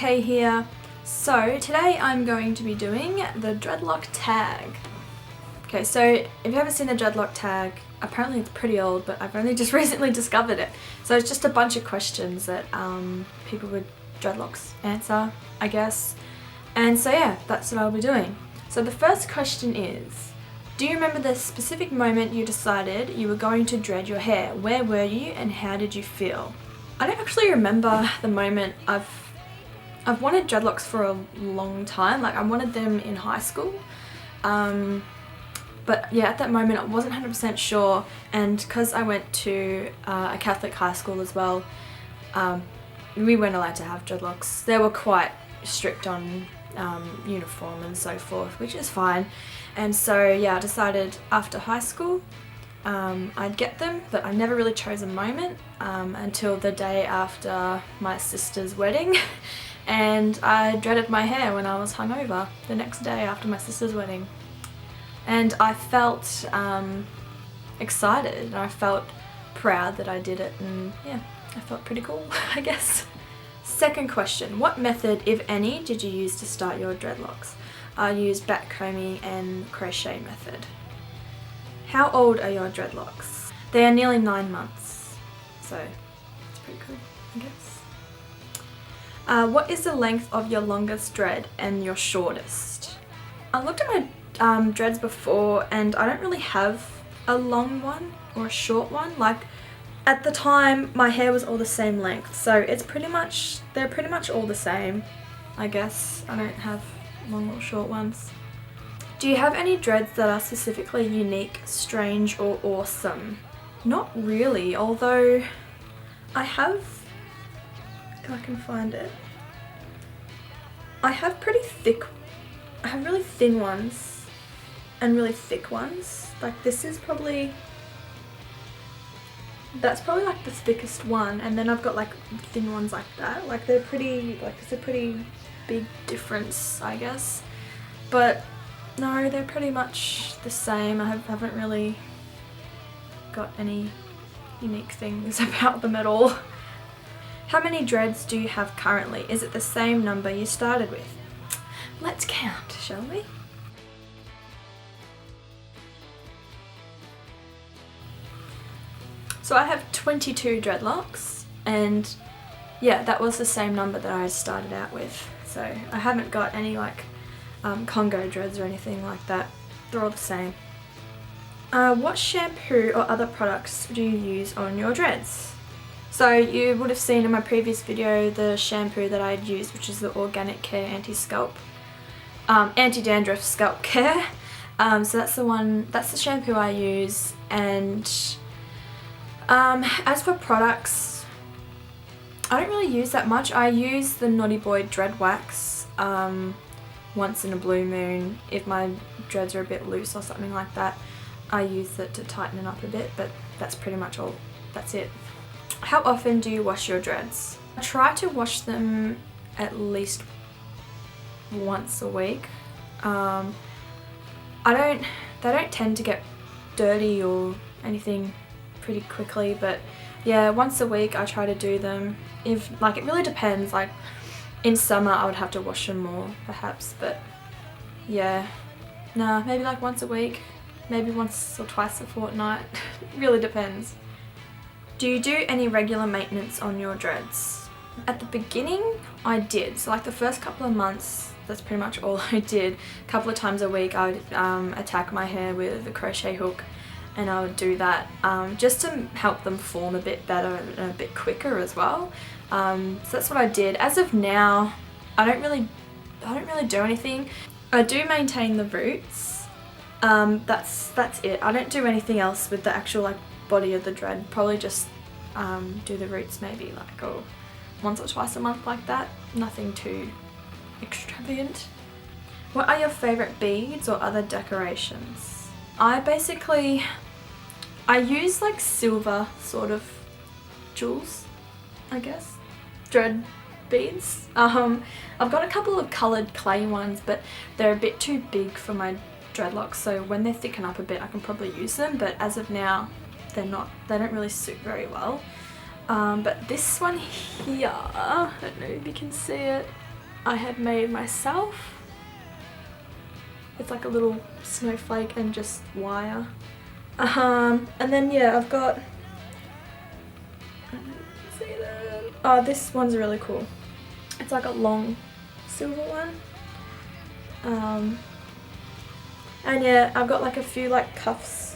Kay here. So today I'm going to be doing the Dreadlock Tag. Okay, so if you haven't seen the Dreadlock Tag, apparently it's pretty old, but I've only just recently discovered it. So it's just a bunch of questions that people with dreadlocks answer, I guess. And so yeah, that's what I'll be doing. So the first question is, do you remember the specific moment you decided you were going to dread your hair? Where were you and how did you feel? I don't actually remember the moment. I've wanted dreadlocks for a long time. Like I wanted them in high school. But yeah, at that moment I wasn't 100% sure, and because I went to a Catholic high school as well, we weren't allowed to have dreadlocks. They were quite strict on uniform and so forth, which is fine. And so yeah, I decided after high school I'd get them, but I never really chose a moment until the day after my sister's wedding. And I dreaded my hair when I was hungover the next day after my sister's wedding. And I felt excited, and I felt proud that I did it, and yeah, I felt pretty cool, I guess. Second question, what method, if any, did you use to start your dreadlocks? I used back combing and crochet method. How old are your dreadlocks? They are nearly 9 months, so it's pretty good, I guess. What is the length of your longest dread and your shortest? I looked at my dreads before, and I don't really have a long one or a short one. Like at the time my hair was all the same length, so they're pretty much all the same, I guess. I don't have long or short ones. Do you have any dreads that are specifically unique, strange or awesome? Not really, although I have, if I can find it, I have really thin ones and really thick ones. Like this is that's probably like the thickest one, and then I've got like thin ones like that. Like they're pretty, like it's a pretty big difference, I guess. But no, they're pretty much the same. I haven't really got any unique things about them at all. How many dreads do you have currently? Is it the same number you started with? Let's count, shall we? So I have 22 dreadlocks, and yeah, that was the same number that I started out with. So I haven't got any like Congo dreads or anything like that. They're all the same. What shampoo or other products do you use on your dreads? So you would have seen in my previous video the shampoo that I'd used, which is the Organic Care Anti-Dandruff Scalp Care. So that's the shampoo I use. And as for products, I don't really use that much. I use the Naughty Boy Dread Wax once in a blue moon. If my dreads are a bit loose or something like that, I use it to tighten it up a bit, but that's pretty much all. That's it. How often do you wash your dreads? I try to wash them at least once a week. They don't tend to get dirty or anything pretty quickly, but yeah, once a week I try to do them. If like, it really depends. Like in summer I would have to wash them more perhaps, but yeah, nah, maybe like once a week, maybe once or twice a fortnight. It really depends. Do you do any regular maintenance on your dreads? At the beginning I did. So like the first couple of months, that's pretty much all I did. A couple of times a week I would attack my hair with a crochet hook, and I would do that just to help them form a bit better and a bit quicker as well. So that's what I did. As of now, I don't really do anything. I do maintain the roots. That's it. I don't do anything else with the actual like body of the dread. Probably just do the roots maybe like once or twice a month like that. Nothing too extravagant. What are your favourite beads or other decorations? I use like silver sort of jewels, I guess. Dread beads. I've got a couple of coloured clay ones, but they're a bit too big for my dreadlocks, so when they thicken up a bit I can probably use them, but as of now they don't really suit very well. But this one here, I don't know if you can see it, I had made myself. It's like a little snowflake and just wire. And then yeah, I've got, see that? Oh, this one's really cool. It's like a long silver one. And yeah, I've got like a few like cuffs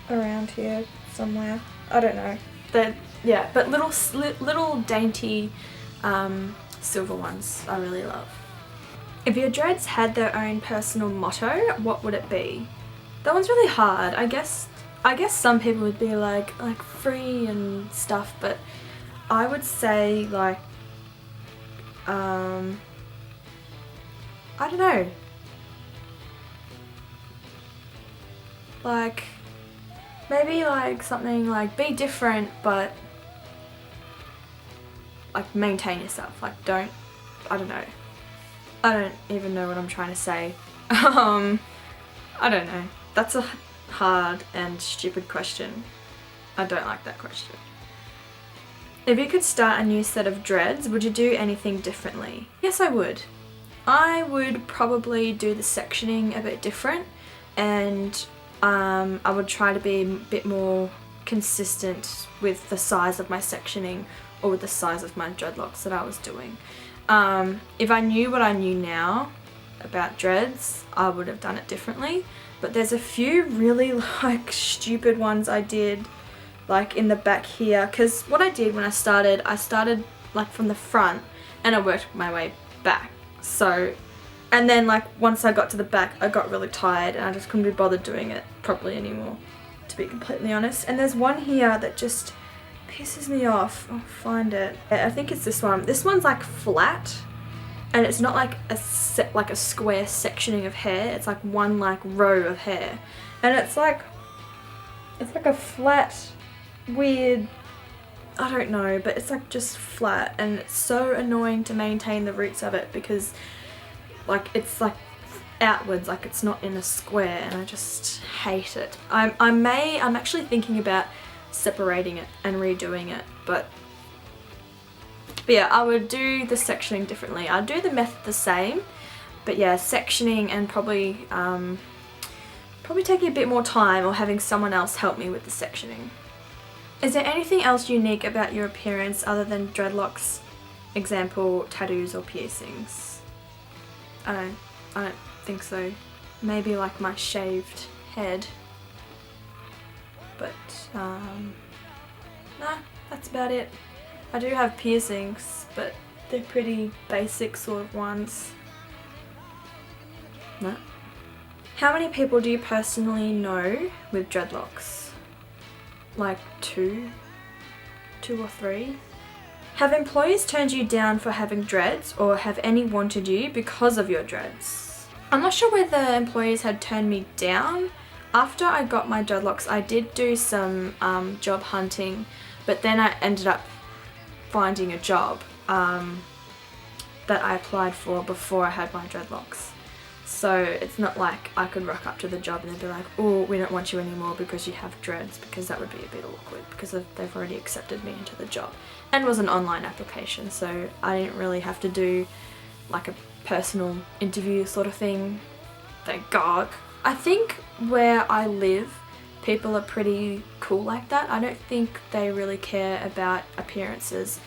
around here somewhere. I don't know. Yeah, but little dainty silver ones I really love. If your dreads had their own personal motto, what would it be? That one's really hard. I guess some people would be like free and stuff, but I would say like I don't know. Like maybe like something like be different but like maintain yourself. Like I don't know. I don't even know what I'm trying to say. I don't know. That's a hard and stupid question. I don't like that question. If you could start a new set of dreads, would you do anything differently? Yes, I would. I would probably do the sectioning a bit different, and I would try to be a bit more consistent with the size of my sectioning or with the size of my dreadlocks that I was doing. If I knew what I knew now about dreads, I would have done it differently, but there's a few really like stupid ones I did like in the back here, because what I did when I started like from the front and I worked my way back. So, and then like once I got to the back I got really tired and I just couldn't be bothered doing it properly anymore, to be completely honest. And there's one here that just pisses me off. I'll find it. I think it's this one. This one's like flat and it's not like a square sectioning of hair. It's like one like row of hair, and it's like a flat weird, I don't know, but it's like just flat, and it's so annoying to maintain the roots of it because like it's like outwards, like it's not in a square, and I just hate it. I'm actually thinking about separating it and redoing it, but yeah, I would do the sectioning differently. I'd do the method the same, but yeah, sectioning and probably taking a bit more time or having someone else help me with the sectioning. Is there anything else unique about your appearance other than dreadlocks, example tattoos or piercings? I don't think so. Maybe like my shaved head, but nah, that's about it. I do have piercings, but they're pretty basic sort of ones. Nah. How many people do you personally know with dreadlocks? Like two or three. Have employees turned you down for having dreads, or have any wanted you because of your dreads? I'm not sure whether employees had turned me down. After I got my dreadlocks, I did do some job hunting, but then I ended up finding a job that I applied for before I had my dreadlocks. So it's not like I could rock up to the job and they'd be like, oh, we don't want you anymore because you have dreads, because that would be a bit awkward because they've already accepted me into the job. And it was an online application, so I didn't really have to do like a personal interview sort of thing, thank God. I think where I live, people are pretty cool like that. I don't think they really care about appearances,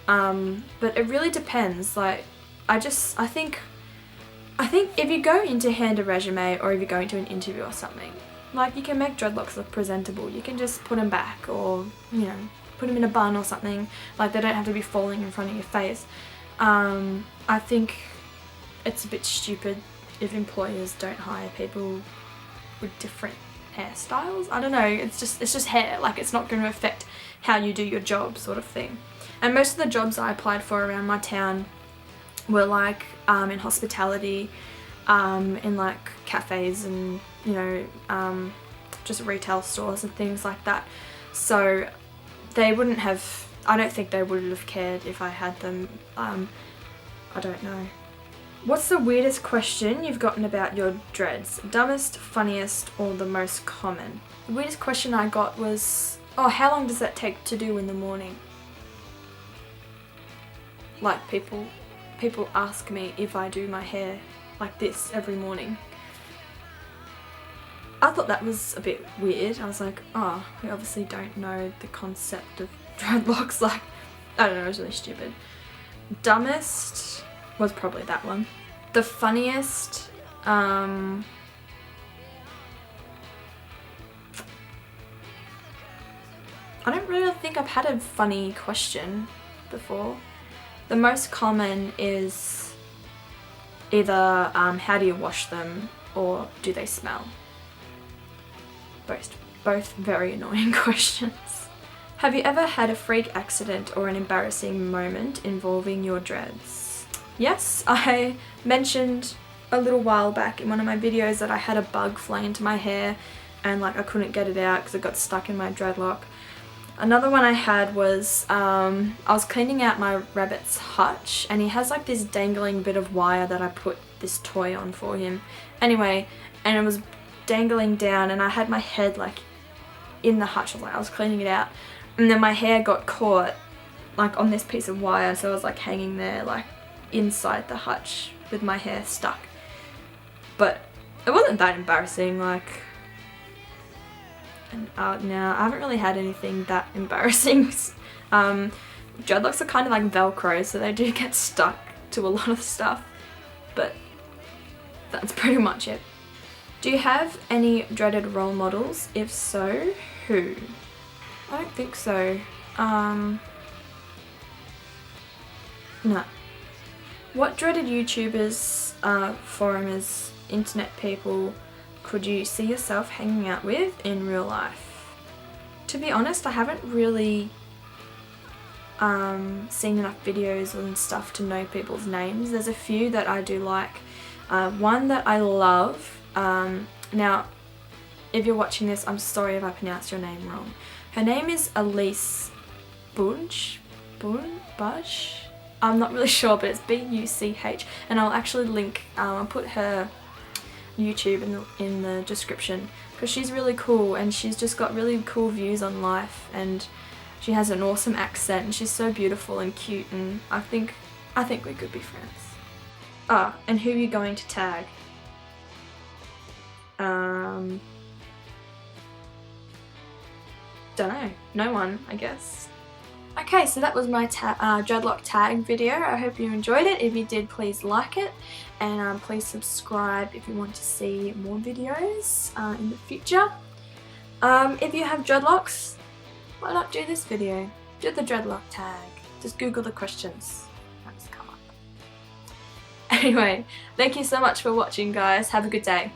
but it really depends. Like I think if you go in to hand a resume, or if you go into an interview or something, like you can make dreadlocks look presentable. You can just put them back, or you know, put them in a bun or something. Like they don't have to be falling in front of your face. I think it's a bit stupid if employers don't hire people with different hairstyles. I don't know, it's just hair. Like it's not going to affect how you do your job, sort of thing. And most of the jobs I applied for around my town were like in hospitality, in like cafes and, you know, just retail stores and things like that. So they wouldn't have, I don't think they would have cared if I had them. I don't know. What's the weirdest question you've gotten about your dreads? Dumbest, funniest, or the most common? The weirdest question I got was, oh, how long does that take to do in the morning? Like people people ask me if I do my hair like this every morning. I thought that was a bit weird. I was like, oh, we obviously don't know the concept of dreadlocks. Like, I don't know, it was really stupid. Dumbest was probably that one. The funniest, I don't really think I've had a funny question before. The most common is either how do you wash them or do they smell? Both very annoying questions. Have you ever had a freak accident or an embarrassing moment involving your dreads? Yes, I mentioned a little while back in one of my videos that I had a bug fly into my hair and like I couldn't get it out because it got stuck in my dreadlock. Another one I had was, I was cleaning out my rabbit's hutch and he has like this dangling bit of wire that I put this toy on for him. Anyway, and it was dangling down and I had my head like in the hutch, I was cleaning it out, and then my hair got caught like on this piece of wire, so I was like hanging there like inside the hutch with my hair stuck. But it wasn't that embarrassing, like, and now I haven't really had anything that embarrassing. Dreadlocks are kind of like Velcro, so they do get stuck to a lot of stuff, but that's pretty much it. Do you have any dreaded role models? If so, who? I don't think so. No. What dreaded YouTubers, forumers, internet people could you see yourself hanging out with in real life? To be honest, I haven't really seen enough videos and stuff to know people's names. There's a few that I do like. One that I love, now if you're watching this, I'm sorry if I pronounced your name wrong. Her name is Elise Buch? I'm not really sure, but it's B-U-C-H, and I'll actually link, I'll put her YouTube in the description, because she's really cool and she's just got really cool views on life and she has an awesome accent and she's so beautiful and cute, and I think we could be friends. Ah, and who are you going to tag? Don't know. No one, I guess. Okay, so that was my dreadlock tag video. I hope you enjoyed it. If you did, please like it, and please subscribe if you want to see more videos in the future. If you have dreadlocks, why not do this video? Do the dreadlock tag. Just Google the questions. That's come up. Anyway, thank you so much for watching, guys. Have a good day.